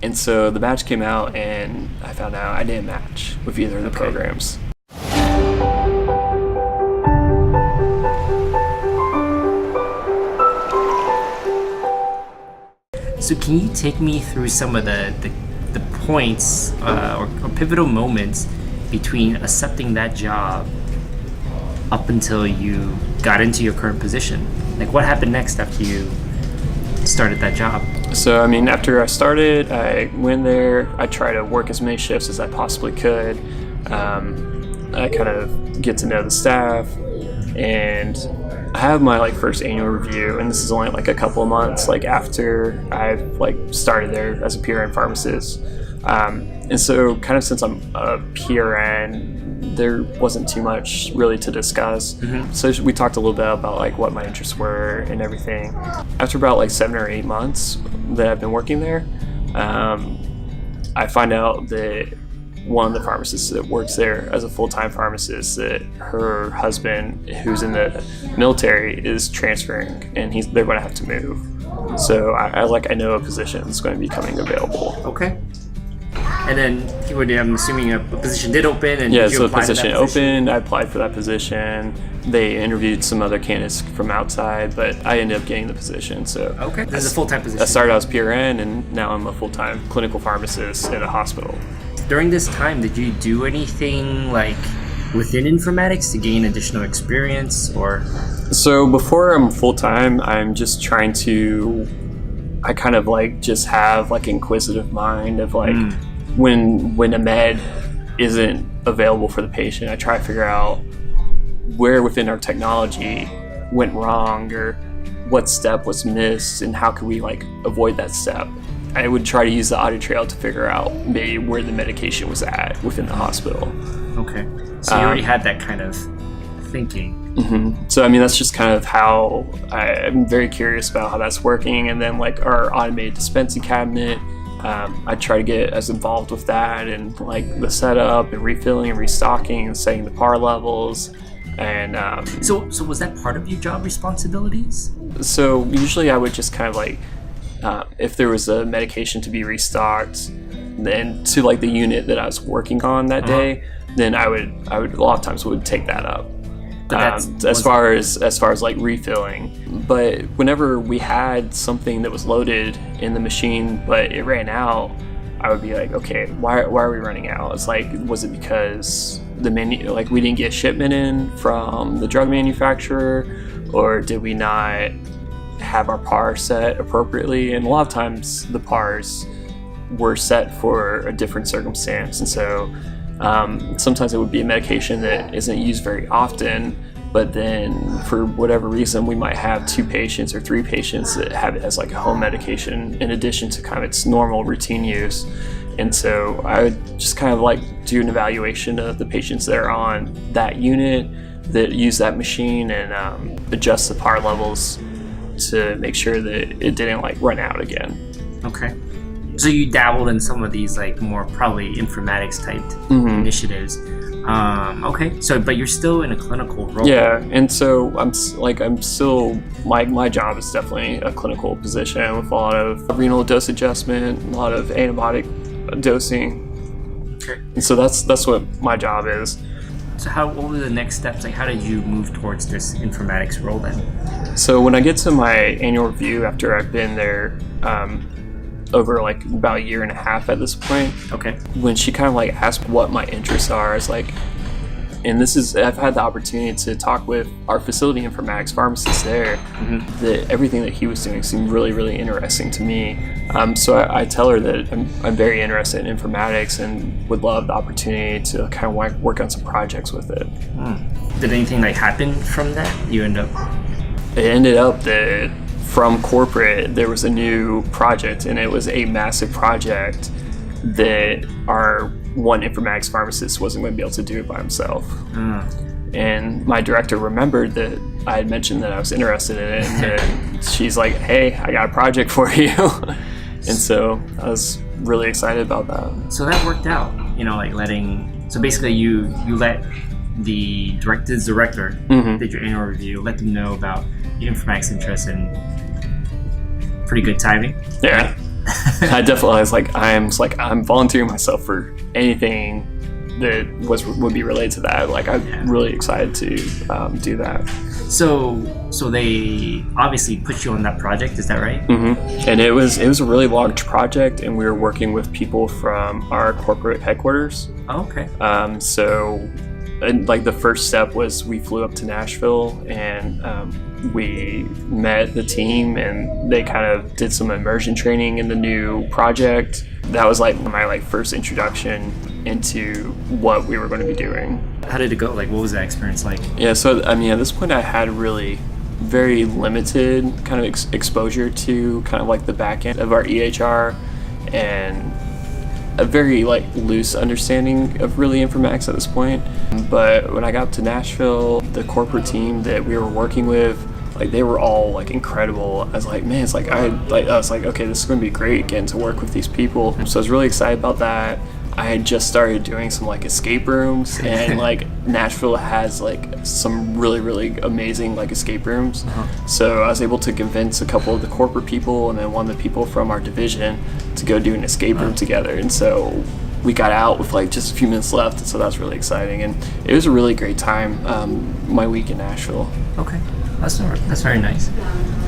And so the batch came out, and I found out I didn't match with either of the programs. So can you take me through some of the points or pivotal moments between accepting that job up until you got into your current position? Like, what happened next after you started that job? So, I mean, after I started, I went there. I tried to work as many shifts as I possibly could. I kind of get to know the staff, and I have my first annual review, and this is only a couple of months after I've started there as a PRN pharmacist. And so kind of since I'm a PRN, there wasn't too much really to discuss. So we talked a little bit about what my interests were and everything. After about 7 or 8 months that I've been working there, I find out that one of the pharmacists that works there as a full-time pharmacist, that her husband, who's in the military, is transferring, and they're going to have to move. So I know a position is going to be coming available. Okay. And then I'm assuming a position did open, and yeah, so the position opened. I applied for that position. They interviewed some other candidates from outside, but I ended up getting the position. So okay, this is a full-time position. I started out as PRN, and now I'm a full-time clinical pharmacist at a hospital. During this time, did you do anything within informatics to gain additional experience, or? So before I'm full-time, I'm just trying to, I kind of just have inquisitive mind of when a med isn't available for the patient, I try to figure out where within our technology went wrong, or what step was missed, and how could we avoid that step. I would try to use the audit trail to figure out maybe where the medication was at within the hospital. Okay, so you already had that kind of thinking. Mm-hmm. So I mean, that's just kind of how I'm very curious about how that's working. And then our automated dispensing cabinet, I try to get as involved with that, and the setup and refilling and restocking and setting the par levels. And so was that part of your job responsibilities? So usually I would just kind of if there was a medication to be restocked, then to the unit that I was working on that day, then I would a lot of times would take that up. As far as refilling. But whenever we had something that was loaded in the machine but it ran out, I would be okay, why are we running out? It's was it because the we didn't get shipment in from the drug manufacturer, or did we not have our PAR set appropriately? And a lot of times the PARs were set for a different circumstance, and so sometimes it would be a medication that isn't used very often, but then for whatever reason we might have 2 patients or 3 patients that have it as a home medication in addition to kind of its normal routine use. And so I would just kind of do an evaluation of the patients that are on that unit that use that machine, and adjust the PAR levels to make sure that it didn't run out again. Okay. So you dabbled in some of these more probably informatics typed initiatives. Okay. So, but you're still in a clinical role. Yeah, and so I'm still my job is definitely a clinical position with a lot of renal dose adjustment, a lot of antibiotic dosing. Okay. And so that's what my job is. So what were the next steps? How did you move towards this informatics role then? So when I get to my annual review after I've been there over about a year and a half at this point. Okay. When she kind of asked what my interests are, it's and I've had the opportunity to talk with our facility informatics pharmacist there. That everything that he was doing seemed really, really interesting to me. So I tell her that I'm very interested in informatics and would love the opportunity to kind of work on some projects with it. Did anything happen from that? It ended up that from corporate there was a new project, and it was a massive project that our one informatics pharmacist wasn't going to be able to do it by himself. And my director remembered that I had mentioned that I was interested in it, and she's like, hey, I got a project for you. And so I was really excited about that. So that worked out, so basically you let the director did your annual review, let them know about your informatics interest, and pretty good timing. Yeah. I definitely I'm volunteering myself for anything that would be related to that. Like, I'm really excited to do that. So they obviously put you on that project, is that right? Mm-hmm. And it was a really large project, and we were working with people from our corporate headquarters. Oh, okay. And like the first step was we flew up to Nashville, and we met the team, and they kind of did some immersion training in the new project. That was like my first introduction into what we were going to be doing. How did it go? Like, what was that experience like? Yeah, so I mean, at this point I had really very limited kind of exposure to kind of like the back end of our EHR, and a very like loose understanding of really informatics at this point. But when I got to Nashville, the corporate team that we were working with, like, they were all like incredible. I was like, man, it's like I was like, okay, this is going to be great getting to work with these people. So I was really excited about that. I had just started doing some like escape rooms, and like Nashville has like some really, really amazing like escape rooms. So I was able to convince a couple of the corporate people and then one of the people from our division to go do an escape room together. And so we got out with like just a few minutes left, and so that was really exciting, and it was a really great time, my week in Nashville. Okay, that's very nice.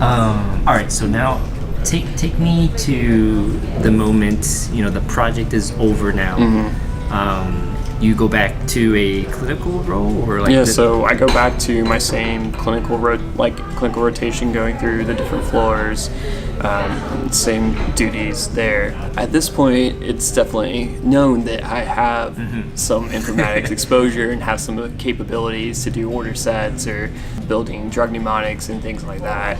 All right, so now take me to the moment, the project is over now. You go back to a clinical role, or like? Yeah, so I go back to my same clinical rotation, going through the different floors, same duties there. At this point, it's definitely known that I have some informatics exposure and have some of the capabilities to do order sets or building drug mnemonics and things like that.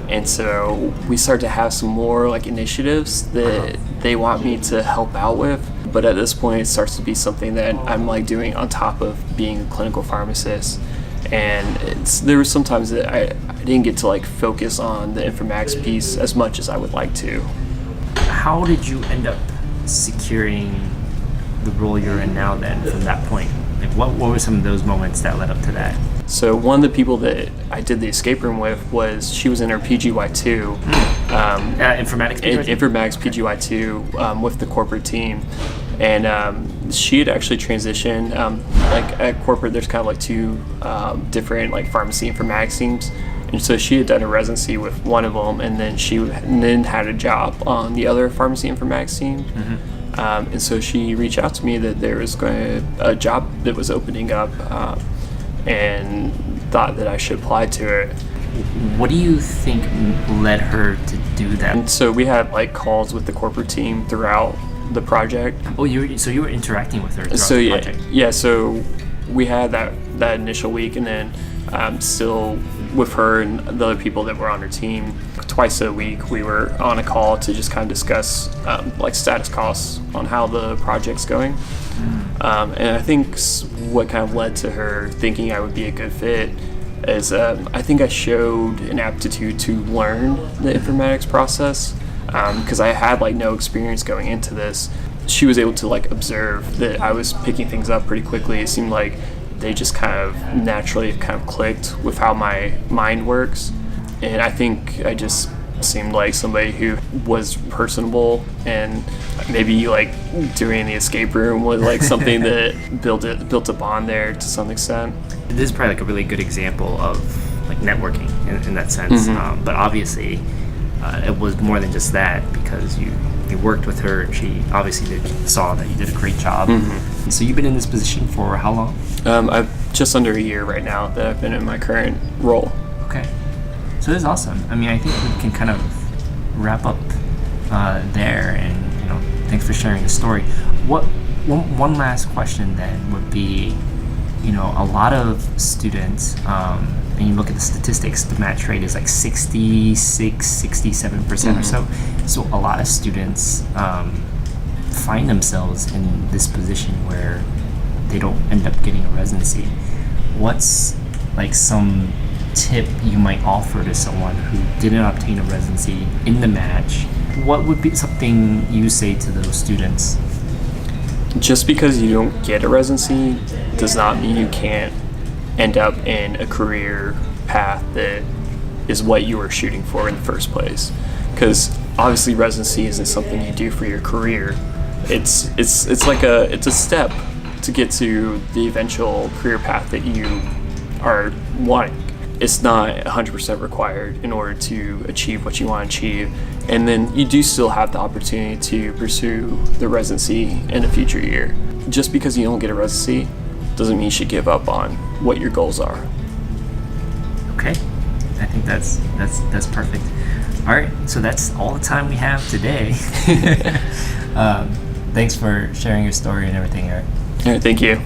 And so we start to have some more like initiatives that they want me to help out with. But at this point, it starts to be something that I'm like doing on top of being a clinical pharmacist. And there were some times that I didn't get to like focus on the informatics piece as much as I would like to. How did you end up securing the role you're in now then from that point? Like, what were some of those moments that led up to that? So one of the people that I did the escape room with she was in her PGY2. Informatics PGY2? Informatics PGY2 with the corporate team. And she had actually transitioned. Like at corporate, there's kind of like two different like pharmacy informatics teams. And so she had done a residency with one of them, and then she had a job on the other pharmacy informatics team. And so she reached out to me that there was a job that was opening up, and thought that I should apply to it. What do you think led her to do that? And so we had like calls with the corporate team throughout the project. Oh, you were interacting with her throughout the project? Yeah, so we had that initial week, and then still with her and the other people that were on her team, twice a week we were on a call to just kind of discuss like status costs on how the project's going. And I think what kind of led to her thinking I would be a good fit is I think I showed an aptitude to learn the informatics process, because I had like no experience going into this. She was able to like observe that I was picking things up pretty quickly. It seemed like they just kind of naturally kind of clicked with how my mind works, and I think I just seemed like somebody who was personable, and maybe like doing the escape room was like something that built a bond there to some extent. This is probably like a really good example of like networking in that sense. But obviously it was more than just that, because you worked with her, and she obviously saw that you did a great job. So you've been in this position for how long? I've just under a year right now that I've been in my current role. Okay. So this is awesome. I mean, I think we can kind of wrap up there, and thanks for sharing the story. One last question then would be, a lot of students, and you look at the statistics, the match rate is like 67% or so. So a lot of students find themselves in this position where they don't end up getting a residency. What's like some tip you might offer to someone who didn't obtain a residency in the match? What would be something you say to those students? Just because you don't get a residency does not mean you can't end up in a career path that is what you were shooting for in the first place. Because obviously residency isn't something you do for your career. It's a step to get to the eventual career path that you are wanting. It's not 100% required in order to achieve what you want to achieve. And then you do still have the opportunity to pursue the residency in a future year. Just because you don't get a residency doesn't mean you should give up on what your goals are. Okay, I think that's perfect. All right, so that's all the time we have today. Thanks for sharing your story and everything, Eric. All right, thank you.